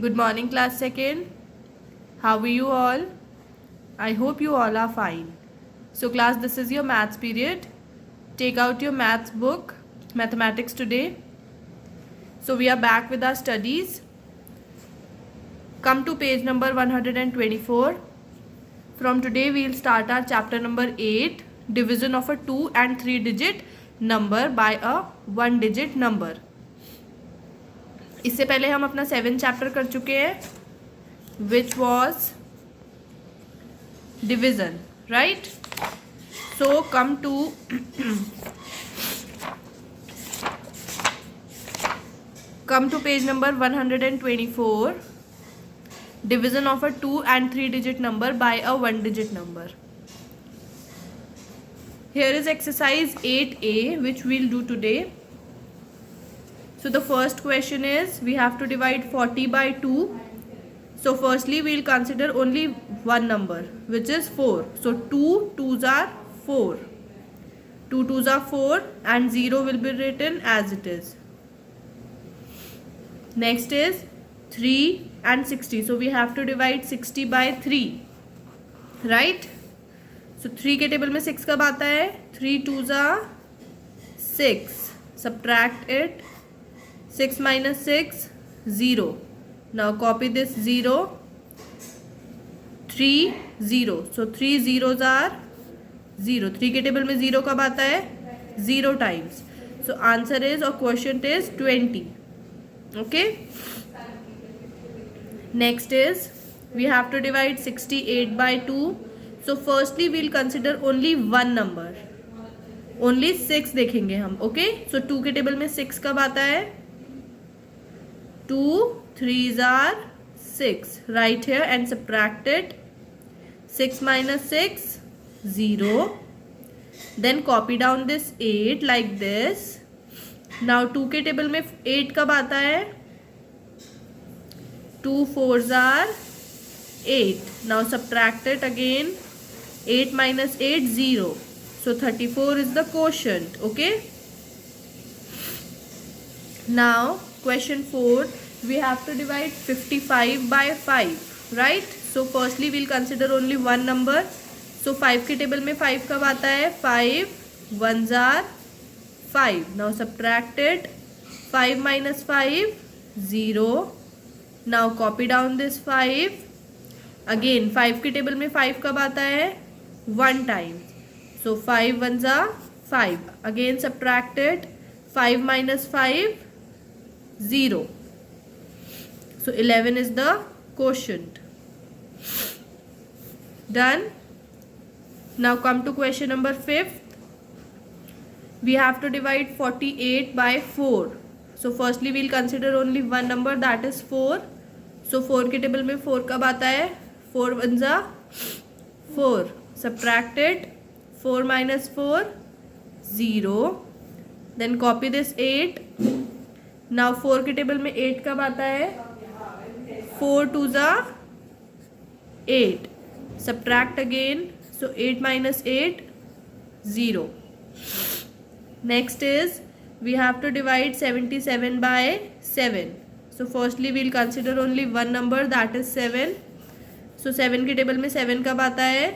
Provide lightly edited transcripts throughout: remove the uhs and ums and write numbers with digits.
Good morning, class second. How are you all? I hope you all are fine. So, class, this is your maths period. Take out your maths book, mathematics today. So, we are back with our studies. Come to page number 124. From today, we will start our chapter number 8, division of a 2 and 3 digit number by a 1 digit number. इससे पहले हम अपना 7 chapter कर चुके हैं which was division, right? So come to page number 124, division of a 2 and 3 digit number by a 1 digit number. Here is exercise 8A which we'll do today. So the first question is we have to divide 40 by 2. So firstly we'll consider only one number which is 4. So 2 2s are 4. 2 2s are 4 and 0 will be written as it is. Next is 3 and 60. So we have to divide 60 by 3. Right? So 3 के table में 6 कब आता है? 3 2s are 6. Subtract it. 6 minus 6, 0. Now copy this 0. 3 0. So 3 zeros are 0. 3 के table में 0 कब आता है? 0 times. So answer is or quotient is 20. Okay. Next is we have to divide 68 by 2. So firstly we'll consider only one number. Only 6 देखेंगे हम. Okay. So 2 के table में 6 कब आता है? 2 3s are 6. Write here and subtract it. 6 minus 6, 0. Then copy down this 8 like this. Now 2 के table में 8 कब आता है? 2 4s are 8. Now subtract it again. 8 minus 8, 0. So 34 is the quotient. Okay. Now question 4, we have to divide 55 by 5, right? So firstly we'll consider only one number. So 5 के table में 5 कब आता है? 5 1s are 5. Now subtract it. 5 minus 5, 0. Now copy down this 5. Again 5 के table में 5 कब आता है? 1 times. So 5 1s are 5. Again subtract it. 5 minus 5, 0. So 11 is the quotient. Done. Now come to question number 5. We have to divide 48 by 4. So firstly we'll consider only one number, that is 4. So 4 के table में 4 कब आता है? 4 1s are 4. Subtract it. 4 minus 4, 0. Then copy this 8. Now 4 के table में 8 कब आता है? 4 2s are 8. Subtract again. So 8 minus 8, 0. Next is we have to divide 77 by 7. So firstly we'll consider only one number, that is 7. So 7 के table में 7 कब आता है?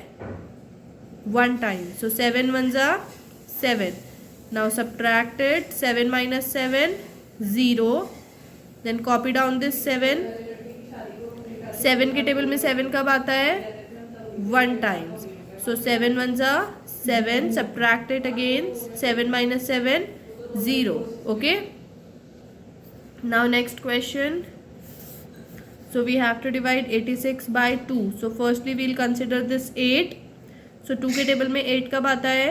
1 time. So 7 1s are 7. Now subtract it. 7 minus 7, 0. Then copy down this 7. 7 के table में 7 कब आता है? 1 times. So 7 1s are 7. Subtract it again. 7 minus 7, 0. Okay. Now next question. So we have to divide 86 by 2. So firstly we'll consider this 8. So 2 के table में 8 कब आता है?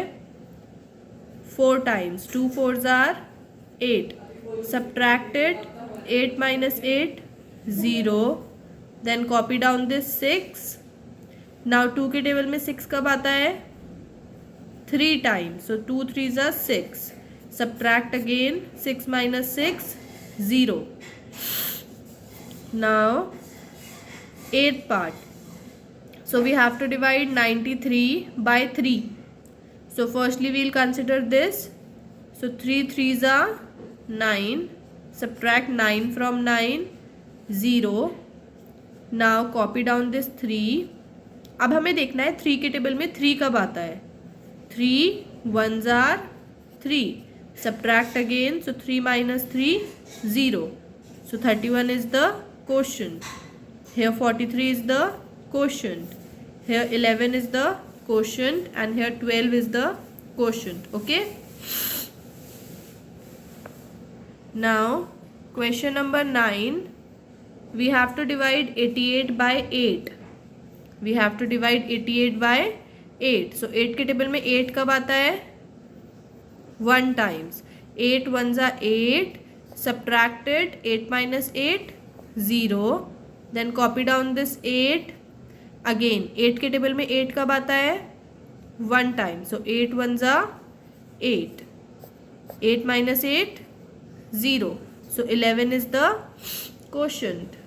4 times. 2 4s are 8. Subtract it. 8 minus 8, 0. Then copy down this 6. Now 2 के table में 6 कब आता है? 3 times. So 2 3s are 6. Subtract again. 6 minus 6, 0. Now 8th part. So we have to divide 93 by 3. So firstly we'll consider this. So 3 3s are 9. Subtract 9 from 9. 0. Now copy down this 3. अब हमें देखना है 3 के table में 3 कब आता है. 3 1s are 3. Subtract again. So 3 minus 3, 0. So 31 is the quotient. Here 43 is the quotient. Here 11 is the quotient. And here 12 is the quotient. Okay. Now question number 9. We have to divide 88 by 8. We have to divide 88 by 8. So 8 के table में 8 कब आता है. 1 times. 8 1s are 8. Subtracted 8 minus 8, 0. Then copy down this 8. Again 8 के table में 8 कब आता है. 1 time. So 8 1s are 8. 8 minus 8, 0. So 11 is the quotient.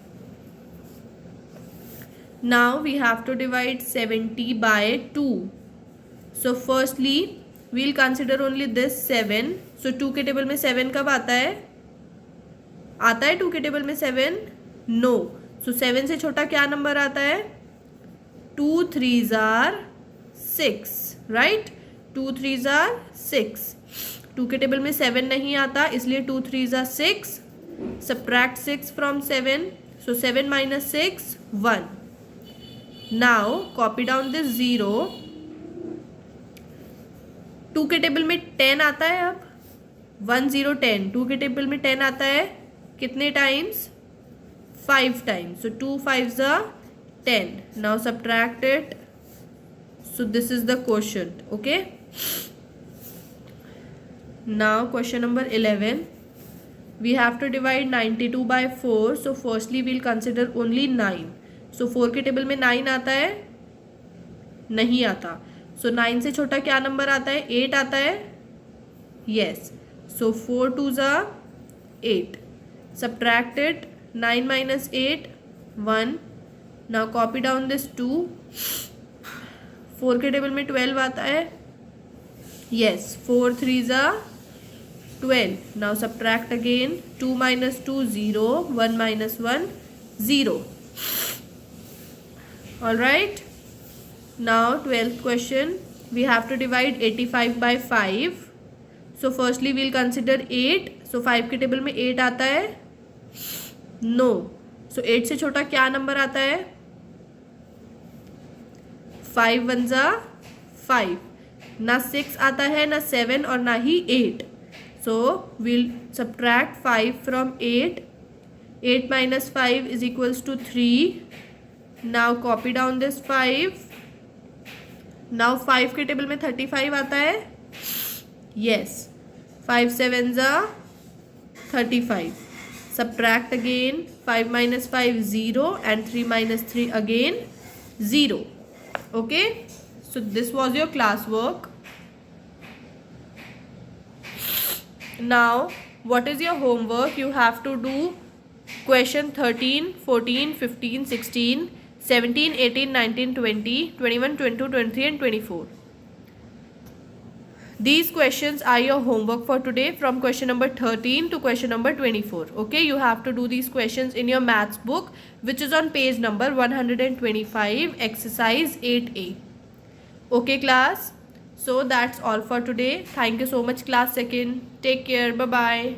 Now we have to divide 70 by 2. So firstly we'll consider only this 7. So 2 के table में 7 कब आता है. आता है 2 के टेबल में 7. No. So 7 से छोटा क्या नंबर आता है. 2 3s are 6. Right. 2 3s are 6. 2 के टेबल में 7 नहीं आता, इसलिए 2 3s are 6. Subtract 6 from 7. So 7 minus 6, 1. Now copy down this 0. 2 के टेबल में 10 आता है. अब 1 0 10. 2 के टेबल में 10 आता है कितने times. 5 times. So 2 5s are 10. Now subtract it. So this is the quotient. Okay. Now question number 11. We have to divide 92 by 4. So firstly we'll consider only 9. So 4 के टेबल में 9 आता है. नहीं आता. So 9 से छोटा क्या नंबर आता है. 8 आता है. Yes. So 4 2s are 8. Subtract it. 9 minus 8, 1. Now copy down this 2. 4 के टेबल में 12 आता है. Yes. 4 3s are 12. Now subtract again. 2 minus 2, 0. 1 minus 1, 0. Alright. Now 12th question. We have to divide 85 by 5. So firstly we'll consider 8. So 5 के table में 8 आता है. No. So 8 से छोटा क्या नंबर आता है. 5 1s are 5. ना 6 आता है, ना 7 और ना ही 8. So we'll subtract 5 from 8. 8 minus 5 is equals to 3. Now copy down this 5. Now 5 के टेबल में 35 आता है. Yes. 5 7s are 35. Subtract again. 5 minus 5, 0. And 3 minus 3 again, 0. Okay. So this was your class work. Now what is your homework? You have to do question 13, 14, 15, 16, 17, 18, 19, 20, 21, 22, 23 and 24. These questions are your homework for today from question number 13 to question number 24. Okay, you have to do these questions in your maths book, which is on page number 125, exercise 8A. Okay class, so that's all for today. Thank you so much class 2nd. Take care. Bye bye.